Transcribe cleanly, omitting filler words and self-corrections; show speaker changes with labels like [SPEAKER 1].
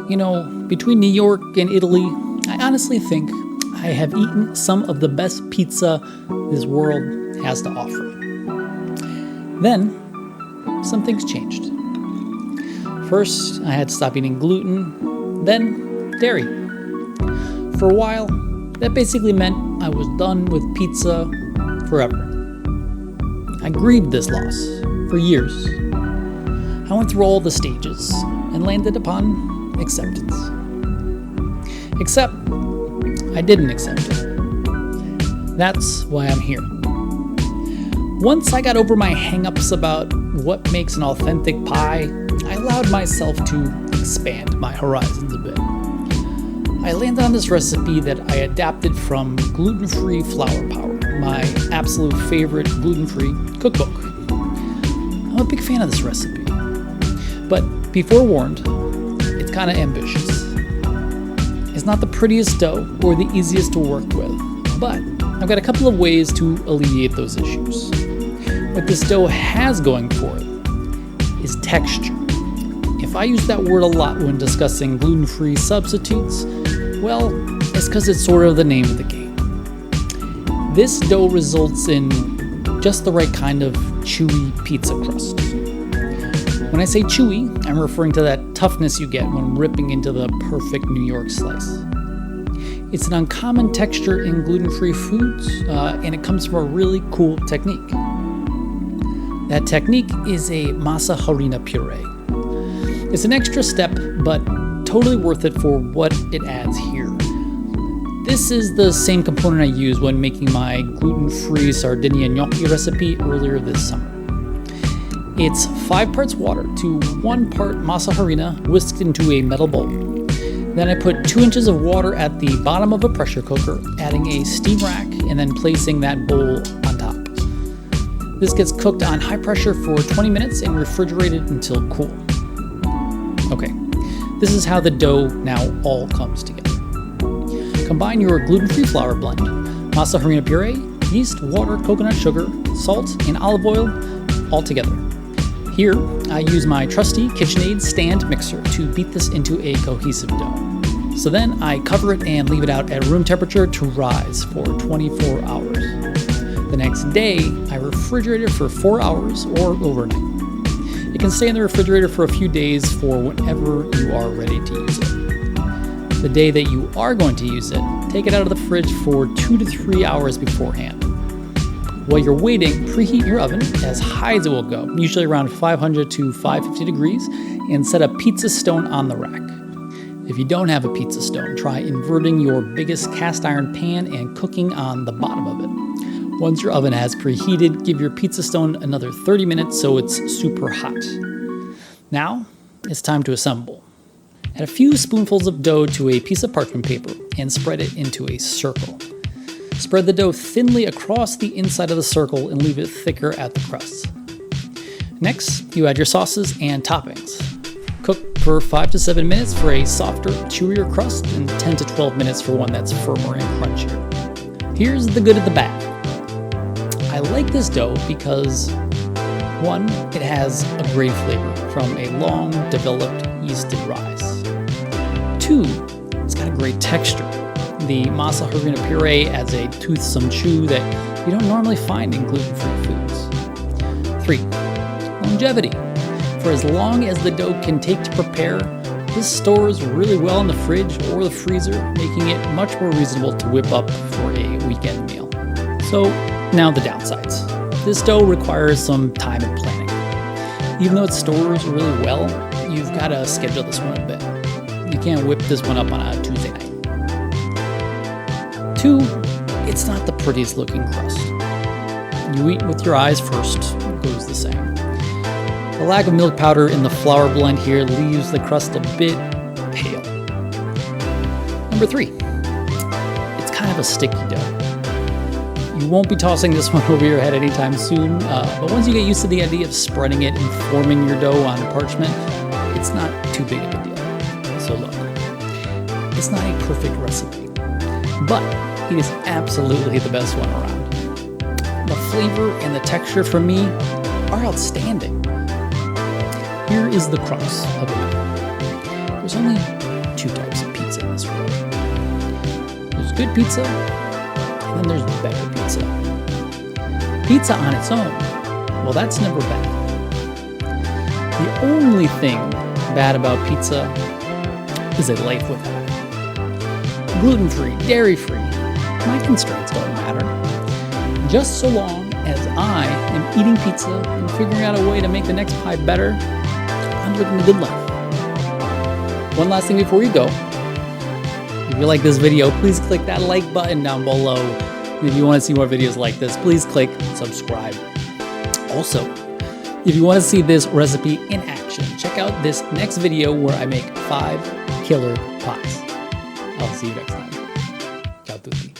[SPEAKER 1] Between New York and Italy, I honestly think I have eaten some of the best pizza this world has to offer. Then, some things changed. First, I had to stop eating gluten, then dairy. For a while, that basically meant I was done with pizza forever. I grieved this loss for years. I went through all the stages and landed upon acceptance. Except, I didn't accept it. That's why I'm here. Once I got over my hang-ups about what makes an authentic pie, I allowed myself to expand my horizons a bit. I landed on this recipe that I adapted from Gluten-Free Flour Power, my absolute favorite gluten-free cookbook. I'm a big fan of this recipe, but be forewarned, it's kind of ambitious. It's not the prettiest dough or the easiest to work with, but I've got a couple of ways to alleviate those issues. What this dough has going for it is texture. If I use that word a lot when discussing gluten-free substitutes, well, it's because it's sort of the name of the game. This dough results in just the right kind of chewy pizza crust. When I say chewy, I'm referring to that toughness you get when ripping into the perfect New York slice. It's an uncommon texture in gluten-free foods, and it comes from a really cool technique. That technique is a Masa Harina puree. It's an extra step, but totally worth it for what it adds here. This is the same component I used when making my gluten-free Sardinia gnocchi recipe earlier this summer. It's 5 parts water to 1 part Masa Harina whisked into a metal bowl. Then I put 2 inches of water at the bottom of a pressure cooker, adding a steam rack, and then placing that bowl on top. This gets cooked on high pressure for 20 minutes and refrigerated until cool. Okay, this is how the dough now all comes together. Combine your gluten-free flour blend, Masa Harina puree, yeast, water, coconut sugar, salt, and olive oil all together. Here, I use my trusty KitchenAid stand mixer to beat this into a cohesive dough. So then I cover it and leave it out at room temperature to rise for 24 hours. The next day, I refrigerate it for 4 hours or overnight. It can stay in the refrigerator for a few days for whenever you are ready to use it. The day that you are going to use it, take it out of the fridge for 2 to 3 hours beforehand. While you're waiting, preheat your oven as high as it will go, usually around 500 to 550 degrees, and set a pizza stone on the rack. If you don't have a pizza stone, try inverting your biggest cast iron pan and cooking on the bottom of it. Once your oven has preheated, give your pizza stone another 30 minutes so it's super hot. Now, it's time to assemble. Add a few spoonfuls of dough to a piece of parchment paper and spread it into a circle. Spread the dough thinly across the inside of the circle and leave it thicker at the crust. Next, you add your sauces and toppings. Cook for 5 to 7 minutes for a softer, chewier crust and 10 to 12 minutes for one that's firmer and crunchier. Here's the good of the bad. I like this dough because 1, it has a great flavor from a long developed yeasted rise. 2, it's got a great texture. The Masa Harina puree adds a toothsome chew that you don't normally find in gluten-free foods. 3, longevity. For as long as the dough can take to prepare, this stores really well in the fridge or the freezer, making it much more reasonable to whip up for a weekend meal. So, now the downsides. This dough requires some time and planning. Even though it stores really well, you've got to schedule this one a bit. You can't whip this one up on a Tuesday night. 2, it's not the prettiest looking crust. You eat with your eyes first, it goes the same. The lack of milk powder in the flour blend here leaves the crust a bit pale. Number 3, it's kind of a sticky dough. You won't be tossing this one over your head anytime soon, but once you get used to the idea of spreading it and forming your dough on parchment, it's not too big of a deal. So look, it's not a perfect recipe, but it is absolutely the best one around. The flavor and the texture for me are outstanding. Here is the crux of it. There's only two types of pizza in this world. There's good pizza, and then there's better pizza. Pizza on its own, well, that's never bad. The only thing bad about pizza is a life without it. Gluten-free, dairy-free, my constraints don't matter. Just so long as I am eating pizza and figuring out a way to make the next pie better, I'm living a good life. One last thing before you go. If you like this video, please click that like button down below. And if you want to see more videos like this, please click subscribe. Also, if you want to see this recipe in action, check out this next video where I make 5 killer pies. I'll see you next time. Ciao tutti.